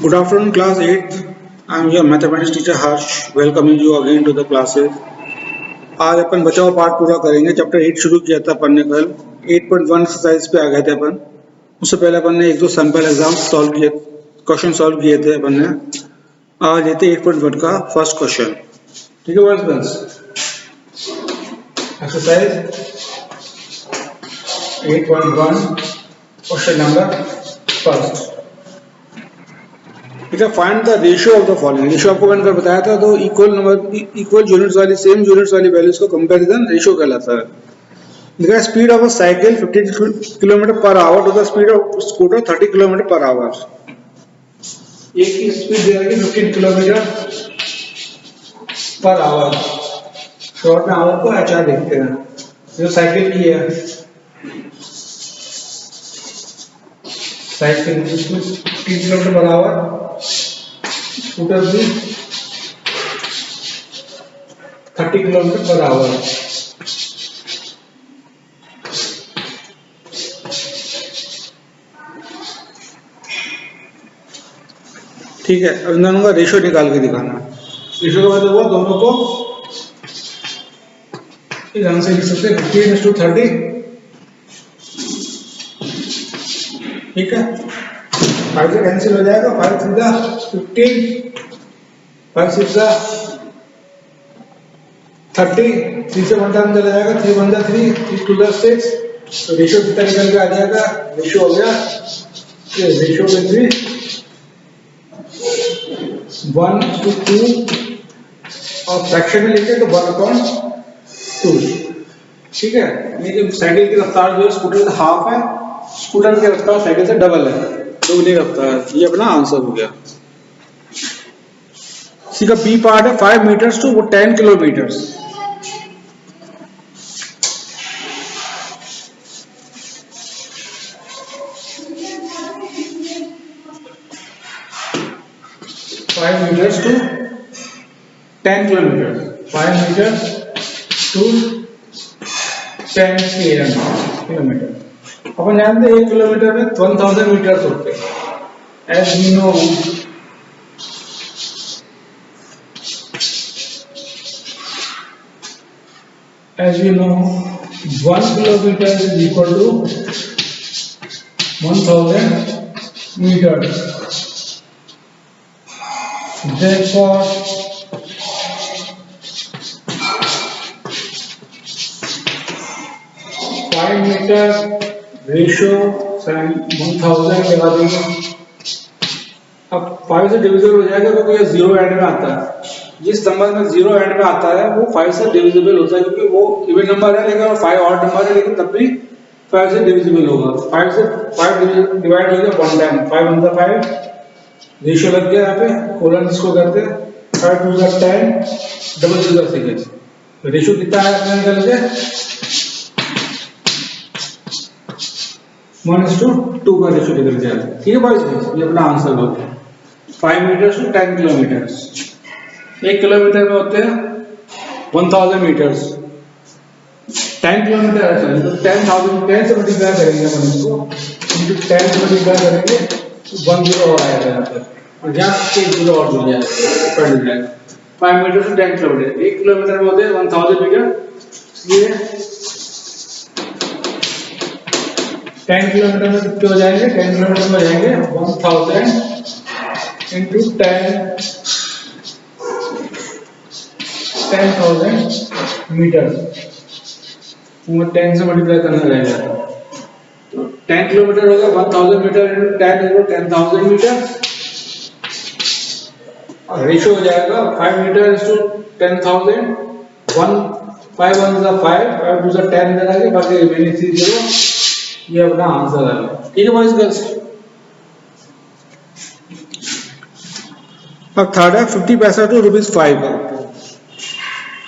Good afternoon, class 8th. I am your mathematics teacher Harsh. Welcoming you again to the classes. आज अपन बचाव part पूरा करेंगे. Chapter 8 शुरू किया था अपन ने कल. 8.1 एक्सरसाइज पे आ गए थे अपन. उससे पहले अपन ने एक दो सैंपल एग्जाम सॉल्व किए, क्वेश्चन सॉल्व किए थे अपन ने. आज लेते 8.1 का फर्स्ट क्वेश्चन. ठीक है boys? Exercise 8.1 question number first. ठीक है, find the ratio of the following. Ratio आपको मैंने बताया था, तो इक्वल यूनिट्स वाली सेम यूनिट्स वाली वैल्यूज को कंपैरिजन रेशियो कहलाता है. लिखा है speed of a cycle 15 kilometre per hour to the speed of scooter 30 kilometre per hour. एक की स्पीड दे रखी 15 किलोमीटर पर आवर. शॉर्ट में आवर को एचआर देखते हैं. जो साइकिल की है, साइकिल की speed 15 kilometre per our, scooter भी 30 किलोमीटर पर आवर. ठीक है, अब इन दोनों का रेशियो निकाल के दिखाना. रेशियो का मतलब हुआ दोनों को इस ढंग से लिख सकते हैं 15:30. ठीक है, 5 से कैंसिल हो जाएगा. 5 सीधा 15, 5 सीधा 30, 3 से 1 टाइम चला जाएगा, 3 1 3, 3 2 6. तो रेशियो कितना निकल के आ जाएगा? रेशियो हो गया, रेशियो में 1:2 और फ्रैक्शन में लिखे तो 1/2. ठीक है, ये साइकिल की रफ्तार जो है स्कूटर का हाफ है, स्कूटर की रफ्तार साइकिल से डबल है, दोगुनी रफ्तार है. ये अपना आंसर हो गया. सी का बी पार्ट है 5 metres to 10 kilometres. Five metres to 10 kilometre. 5 metre to 10 kilometre. अपन जानते हैं 1 किलोमीटर में 1000 मीटर्स होते हैं. As we know, one kilometer is equal to 1000 meters. Therefore, meter ratio 1000 लगा देंगे. अब 5 से डिविजिबल हो जाएगा क्योंकि ये 0 एंड में आता है. जिस नंबर में 0 एंड में आता है वो 5 से डिविजिबल होता है, क्योंकि वो इवन नंबर है, लेकिन 5 ऑड नंबर है, लेकिन तब भी 5 से डिविजिबल होगा. 5 से 5 डिवाइड हो गया 1 टाइम. 5 1 5 रेशियो लग गया. यहाँ पे कोलन इसको करते हैं. 5 2 10 डबल 0 6. रेशियो कितना है अपने निकल के 1:2 का रेशियो निकल जाएगा. ठीक है बॉयज, ये अपना आंसर हो गया. 5 मीटर्स टू 10 किलोमीटर्स. 1 किलोमीटर में होते हैं 1000 मीटर्स. 10 किलोमीटर है, तो 10,000 से मल्टीप्लाई करेंगे अपन इसको, इंटू 10 से मल्टीप्लाई करेंगे तो 1 0 और आएगा यहाँ पर, और यहाँ 1 0 और जुड़ जाएगा, कट जाएगा. 5 मीटर टू 10 किलोमीटर. 1 किलोमीटर में होते हैं 1000 मीटर. इसलिए 10 किलोमीटर में कितने हो जाएंगे? 10 किलोमीटर में हो जाएंगे 1000 इंटू 10,000 मीटर. 10 से मल्टीप्लाई करना रहेगा, तो 10 किलोमीटर होगा 1000 मीटर इंटू 10 इक्वल 10,000 मीटर. और रेशियो हो जाएगा 5 मीटर टू 10,000. 1 5 1 5 5 2 10 इधर आ गया, बाकी रिमेनिंग 3 0. ये अपना आंसर है. ठीक है बॉयज गर्ल्स. अब थर्ड है 50 पैसा टू ₹5.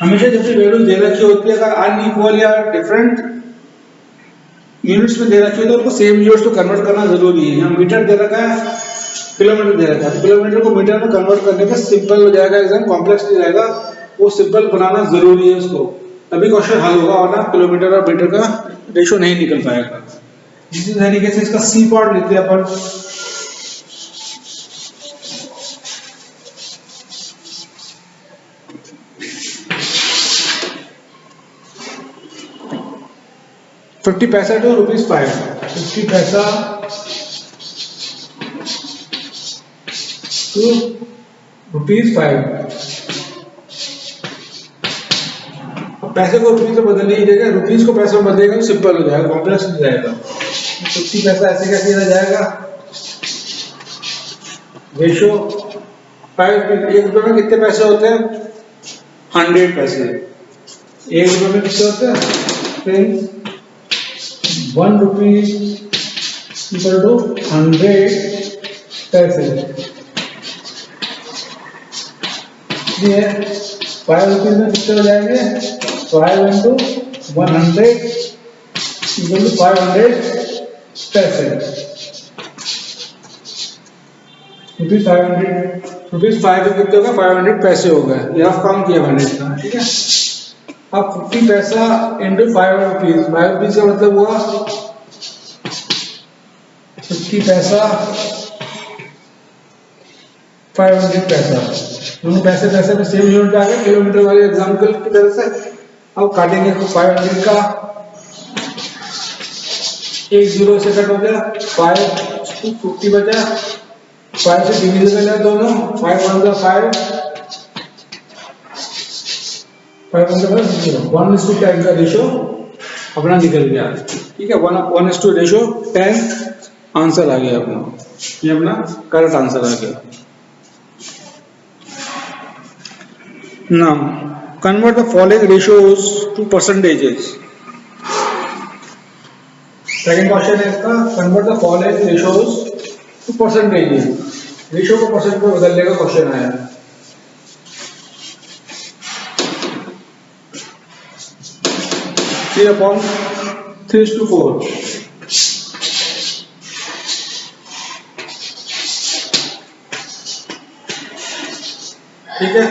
हमेशा जब भी वैल्यू दे रखी होती है, अगर अनइक्वल या डिफरेंट यूनिट्स में दे रखी हो तो उनको सेम यूनिट्स को कन्वर्ट करना जरूरी है. यहाँ मीटर दे रखा है, किलोमीटर दे रखा है, किलोमीटर को मीटर में कन्वर्ट करने पे सिंपल हो जाएगा, एग्जाम कॉम्प्लेक्स नहीं जाएगा. वो सिंपल बनाना जरूरी है उसको, तभी क्वेश्चन हल होगा, वरना किलोमीटर और मीटर का रेशियो नहीं निकल पाएगा. इसी तरीके से इसका सी पार्ट लेते हैं अपन. 50 पैसा टू ₹5, 50 पैसा टू ₹5। पैसे को रुपीज में बदलने की जगह रुपीज को पैसे में बदलेगा तो सिंपल हो जाएगा, कॉम्प्लेक्स हो जाएगा। 50 पैसा ऐसे कैसे किया जाएगा, रेशो 5, 1 रुपए में कितने पैसे होते हैं, 100 पैसे। 1 रुपए में कितने होते हैं, फिर 1 रुपी इक्वल टू 100 पैसे। इसलिए 5 रुपीज में कितने हो जाएंगे, 5 into 100 equal to 500 पैसे। रुपीज 5 कितने होगा, 500 पैसे हो गए। ये आप कम किया मैंने इतना, ठीक है। अब 50 पैसा इंटू 5 रुपीज, 5 रुपीज का मतलब हुआ 50 पैसा 500 पैसा। दोनों पैसे पैसे में सेम यूनिट आ गए, किलोमीटर वाले एग्जाम्पल की तरह से। अब काटेंगे तो 500 का 1 0 से कट हो गया, 5 to 50 बचा, 5 से डिविजिबल है दोनों, 5 1 का 5, 5 1 का 0, 1:10 का रेशो अपना निकल गया, ठीक है। 1:10 रेशो 10 आंसर आ गया अपना, ये अपना करेक्ट आंसर आ गया। Now convert the following ratios to percentages. Second question है इसका, convert the following ratios to percentages. Ratio को परसेंट में बदलने का क्वेश्चन आया है। 3/3:4। ठीक है,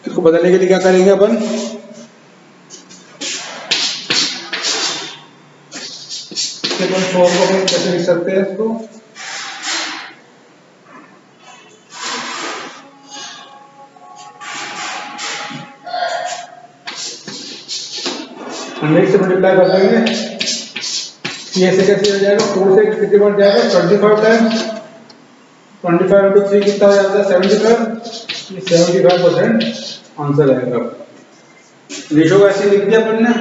इसको बदलने के लिए क्या करेंगे अपन, कैसे लिख सकते हैं इसको, हंड्रेड से मल्टीप्लाई कर देंगे, ये ऐसे कैसे हो जाएगा, 4 से कितनी बार जाएगा, 25 टाइम्स, 25 into 3 कितना हो जाता है, 75, ये 75% आंसर आएगा। रेशो को ऐसे लिख दिया अपन ने,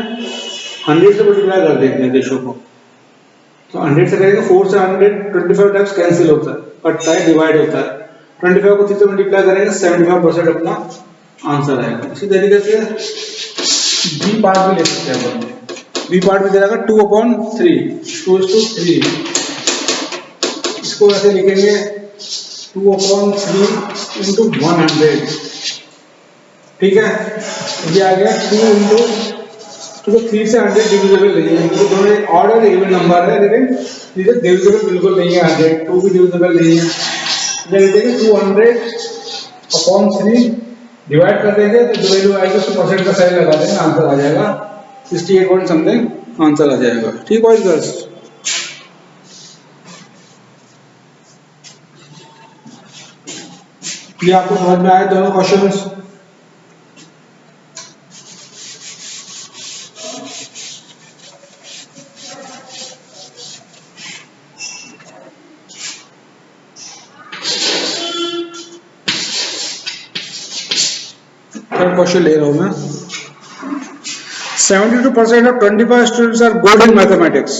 100 से मल्टीप्लाई कर देते हैं रेशो को, तो 100 से करेंगे 4 से 100 25 टाइम्स कैंसिल होता है, कटता है, डिवाइड होता है, 25 को 3 से मल्टीप्लाई करेंगे 75% अपना आंसर आएगा। इसी तरीके से बी पार्ट भी ले सकते हैं अपन, बी पार्ट में जाएगा 2/3, 2:3, इसको ऐसे लिखेंगे 2/3 into 100, ठीक है। ये आ गया 2 into 3 से 100 डिविजिबल नहीं है, तो दोनों एक ऑड और इवन नंबर है, लेकिन ये डिविजिबल बिल्कुल नहीं है, 100 2 भी डिविजिबल नहीं है। ये लिखेंगे 200/3 डिवाइड कर देंगे, तो जो वैल्यू आएगी उसको परसेंट का साइन लगा देंगे, आंसर आ जाएगा 68 पॉइंट समथिंग आंसर आ जाएगा। ठीक है गर्ल्स, ये आपको समझ में आए दोनों क्वेश्चंस। क्वेश्चन ले रहा हूं मैं, 72% of 25 students are good in mathematics.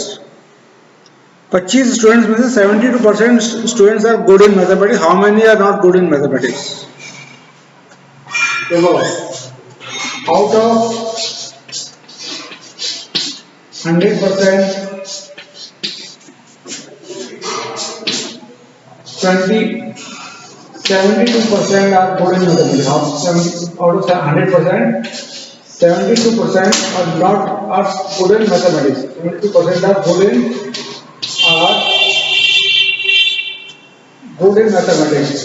25 students में से 72% students are good in mathematics, how many are not good in mathematics? देखो, out of 100% 72% are good in mathematics. Out of 100%, 72% are not are good in mathematics. 72% are good in mathematics.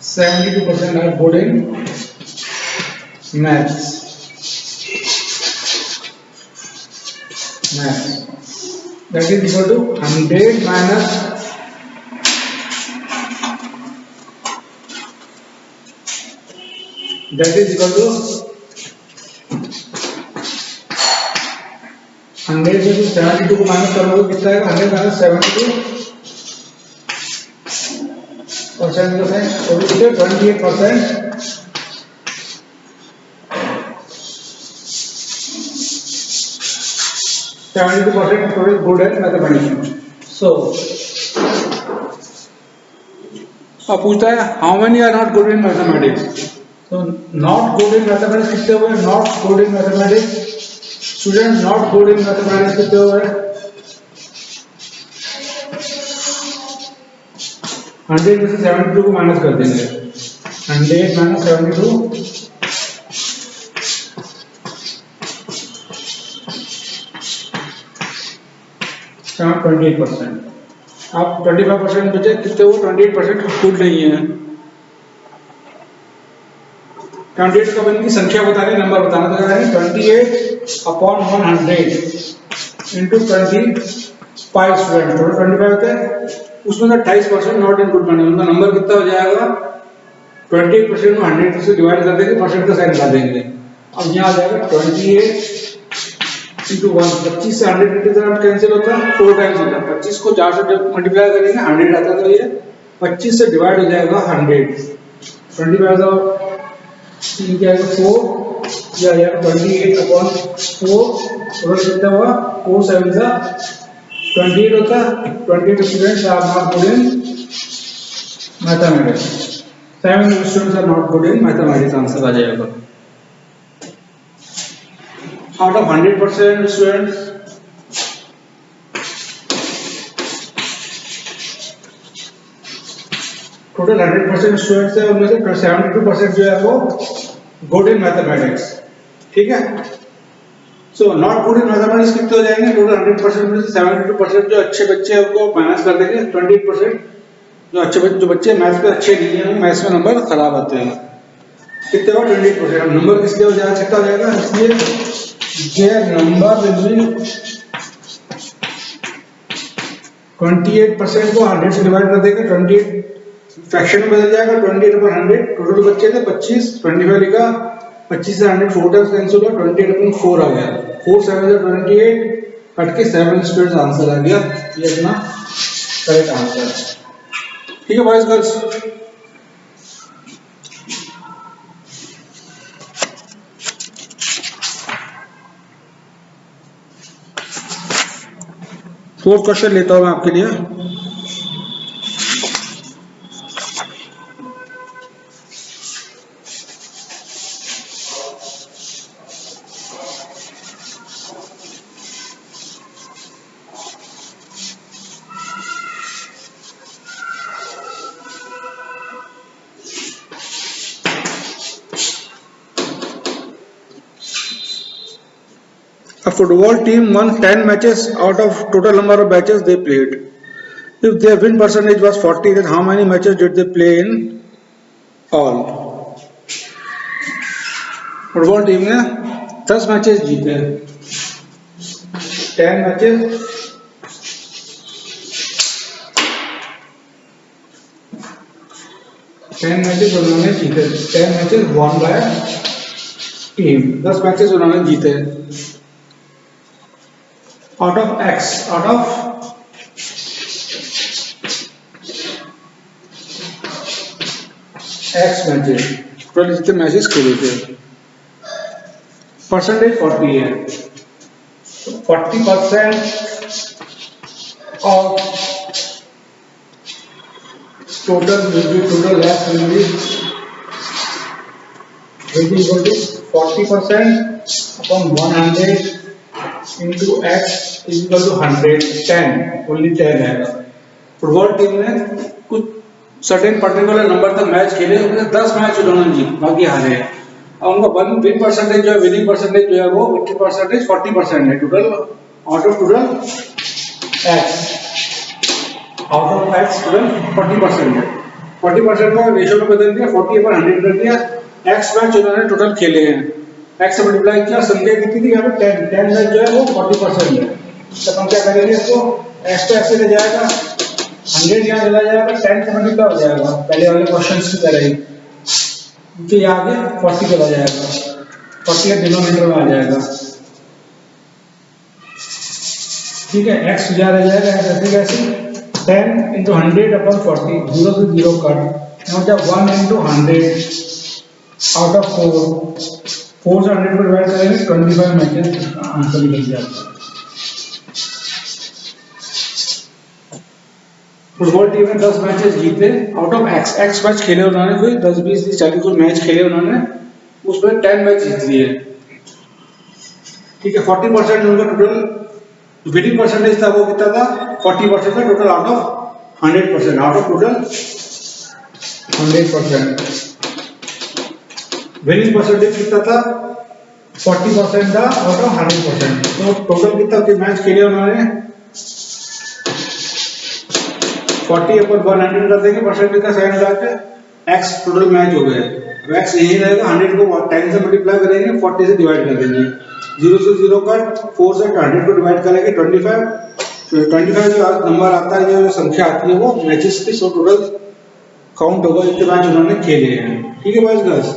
72% are good in maths. That is equal to 100 minus 72 100 में से 72 को minus करोगे कितना आएगा? 100 minus 72 percent जो है वो भी 28%. 72% total good at mathematics. So अब पूछता है how many are not good in mathematics. तो नॉट गुड इन मैथमेटिक्स कितने हुए? Not good in mathematics student not good in mathematics कितने हुए? 100 में से 72 को माइनस कर देंगे. 100 माइनस 72 28%. आप 25% बचे कितने हो? 28% गुड नहीं है. 28 का बन की संख्या बताने नंबर बताना तो क्या है? 28/100 इंटू 25 स्टूडेंट टोटल 25 होते हैं. उसमें से 28% नॉट इन गुड माने उनका नंबर कितना हो जाएगा? 28% को 100 से डिवाइड कर देंगे, परसेंट का साइन लगा देंगे. अब यहाँ आ जाएगा 28 इंटू 1. 25 से 100 की तरफ कैंसिल होता है, 4 टाइम्स होता है. 25 को 4 से जब मल्टीप्लाई करेंगे 100 आता है, तो ये 25 से डिवाइड हो जाएगा 100. 25 का 3 क्या आएगा? 4. ये आ जाएगा 28/4. टोटल कितना हुआ? 4 7 का 28 होता है. 28 students are not good in mathematics. 7 students are not good in mathematics answer आ जाएगा. Out of 100% students, total 100% students है, उनमें से 72% जो है वो गुड इन मैथमेटिक्स. ठीक है. So not good in mathematics कितने हो जाएंगे? टोटल 100% में से 72% जो अच्छे बच्चे हैं उनको माइनस कर देंगे. 28% जो बच्चे मैथ्स में अच्छे नहीं है, मैथ्स में नंबर खराब आते हैं. कितने हो? 28%. अब नंबर किसके हो जाएगा? कितना हो जाएगा? इसलिए their number will be 28% को 100 से डिवाइड कर देंगे. 28 फ्रैक्शन में बदल जाएगा. 28/100 टोटल बच्चे थे 25. 25 लिखा. 25 से 100 4 टाइम्स कैंसिल हुआ. 28/4 आ गया. 4 7 28 कट के 7 स्टूडेंट्स आंसर आ गया. ये अपना करेक्ट आंसर है. ठीक है बॉयज गर्ल्स. फोर्थ क्वेश्चन लेता हूं मैं आपके लिए. A football team won 10 matches out of total number of matches they played. If their win percentage was 40, then how many matches did they play in all? Football team ने 10 matches जीते. 10 matches 10 matches उन्होंने जीते. 10 matches won by team. 10 matches उन्होंने जीते. Out of X matches total जितने matches खेले थे. Percentage 40 है. 40% of total X will be equal to 40% upon 100 into X is equal to 100. 10 only 10 है. फुटबॉल टीम ने कुछ सर्टेन पर्टिकुलर नंबर तक मैच खेले, उसमें 10 मैच उन्होंने जीते, बाकी हारे हैं. और उनका विन परसेंटेज जो है, विनिंग परसेंटेज जो है वो 40% है. Total out of total x total 40% है. 40% का रेशियो में बदल दिया, 40/100 कर दिया. एक्स मैच उन्होंने टोटल खेले हैं. एक्स से मल्टीप्लाई किया, संख्या कितनी थी? यहाँ पे 10 मैच जो है वो 40% है. तो हम क्या करेंगे इसको? एक्स तो ऐसे ले जाएगा, 100 यहाँ चला जाएगा, 10 से मल्टीप्लाई हो जाएगा पहले वाले क्वेश्चंस की तरह ही. तो यहाँ आगे 40 चला जाएगा, 40 डिनोमिनेटर में आ जाएगा. ठीक है, x जा रह जाएगा ऐसे कैसे 10 इंटू 100/40, 0 से 0 कट, यहाँ जब 1 इंटू 100 आउट ऑफ 4 से 100 पर डिवाइड करेंगे 25 मैचेस, आंसर निकल जाएगा। फुटबॉल टीम ने 10 मैचेस जीते, आउट ऑफ x मैच खेले उन्होंने, कोई 10 20 40 मैच खेले उन्होंने, उसमें 10 मैच जीत लिए। ठीक है, 40% उनका टोटल विनिंग परसेंटेज था, वो कितना था 40% था total out of 100%, out of total 100%। Winning percentage कितना था 40% था आउट ऑफ 100%। तो टोटल कितना मैच खेले उन्होंने 40/100 कर देंगे, परसेंटेज का साइन लगा के x टोटल मैच हो गए। x यही रहेगा, 100 को 10 से मल्टीप्लाई करेंगे, 40 से डिवाइड कर देंगे, 0 से 0 कट, 4 से 100 को डिवाइड करेंगे 25 जो नंबर आता है, जो संख्या आती है वो मैचेस की सो टोटल काउंट होगा, इतने मैच उन्होंने खेले हैं। ठीक है बॉयज गर्ल्स,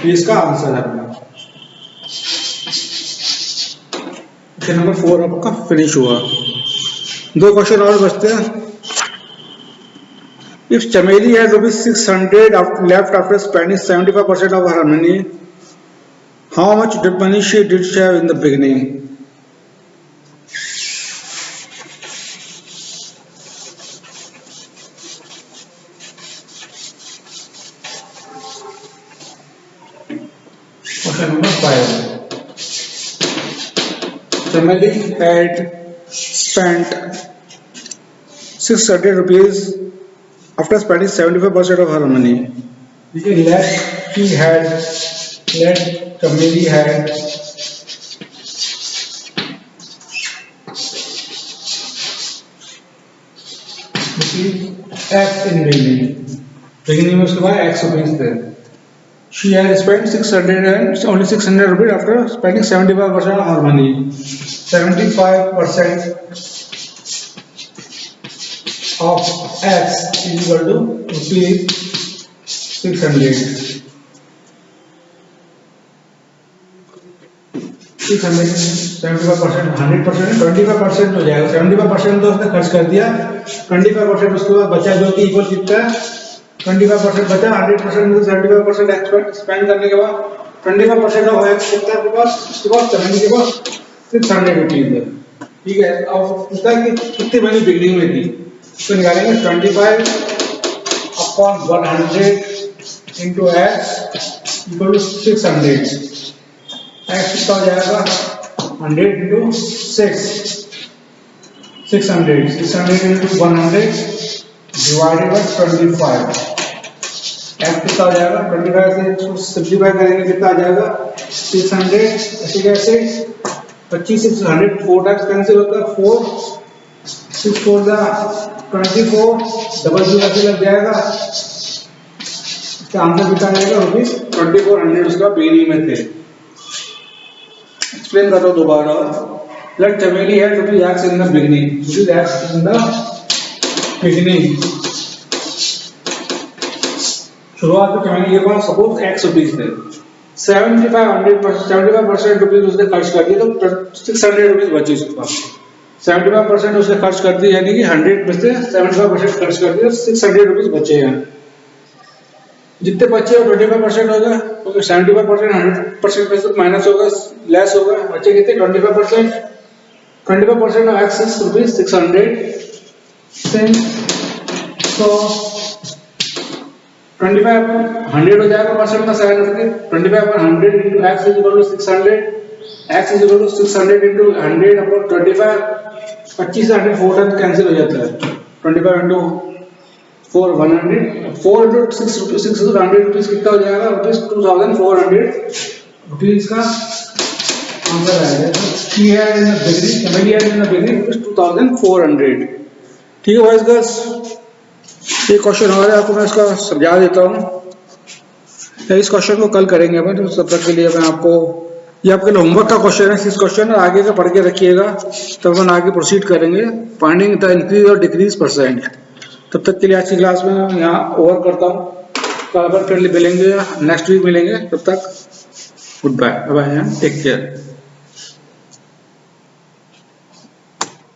इसका आंसर है अपना। नंबर 4 आपका फिनिश हुआ। 2 क्वेश्चन और बचते हैं। If Chameli had ₹600 left after spending 75% of her money, how much money did she have in the beginning? Question number 5. Chameli had spent ₹600 after spending 75% of her money. Let Chameli had X in beginning में उसके बाद X rupees थे। She had spent 600 rupees after spending 75% of her money. 75% of x is equal to rupees 600. 75%, 100%, 25% हो जाएगा। 75% तो उसने खर्च कर दिया, 25% उसके बाद बचा, जो कि इक्वल कितना है 25% बचा, 100% में 75% स्पेंड करने के बाद 25% ऑफ x कितना है आपके पास, उसके बाद करने के बाद 600 रुपीज है। ठीक है, अब उसका कि कितनी मनी बिगनिंग में थी, तो निकालेंगे 25/100 into x equal to 600। x कितना हो जाएगा 100 into 600 into 100 divided by 25। x कितना हो जाएगा 25 से इसको सिंपलीफाई करेंगे, कितना आ जाएगा 600, ऐसे कैसे 25 से 100 4 टाइम्स कैंसिल होता है, 4 6 4 जा 24, डबल 0 ऐसे लग जाएगा, इसका आंसर कितना आएगा ₹2400 उसका बिगिनिंग में थे। एक्सप्लेन करता हूँ दोबारा। लेट चमेली है ₹x in the beginning, x in the beginning। शुरुआत में चमेली के पास सपोज x रुपीज थे, 75% रुपीज उसने खर्च कर दिए, तो 600 रुपीज बचे उसके पास। 75% उसने खर्च कर दी, यानी कि 100 में से 75% खर्च कर दिया, 600 रुपीज बचे हैं। जितने बचे वो 25% हो गए, क्योंकि 75% 100% में से माइनस होगा, लेस होगा, बचे कितने 25%। 25% ऑफ x is ₹600, तो 25/100 हो जाएगा, परसेंट का साइन रखेंगे, 25/100 into x is equal to 600, x is equal to 600 into 100/25, 25 से 100 4 टाइम्स कैंसिल हो जाता है, 25 into 4 100, 4 into 6 rupees 6 into 100 rupees कितना हो जाएगा ₹2400 रुपीज का आंसर आएगा। She had in the beginning, Chameli had in the beginning ₹2400। ठीक है बॉयज गर्ल्स, एक क्वेश्चन और है, आपको मैं इसका समझा देता हूँ। इस क्वेश्चन को कल करेंगे अपन, तो तब तक के लिए मैं आपको, ये आपके लिए होमवर्क का क्वेश्चन है, इस क्वेश्चन आगे का पढ़ के रखिएगा, तब अपन आगे प्रोसीड करेंगे फाइंडिंग द इंक्रीज और डिक्रीज परसेंट। तब तक के लिए आज की क्लास में यहाँ ओवर करता हूँ, कल अपन फिर मिलेंगे, नेक्स्ट वीक मिलेंगे, तब तक good bye, bye, take care.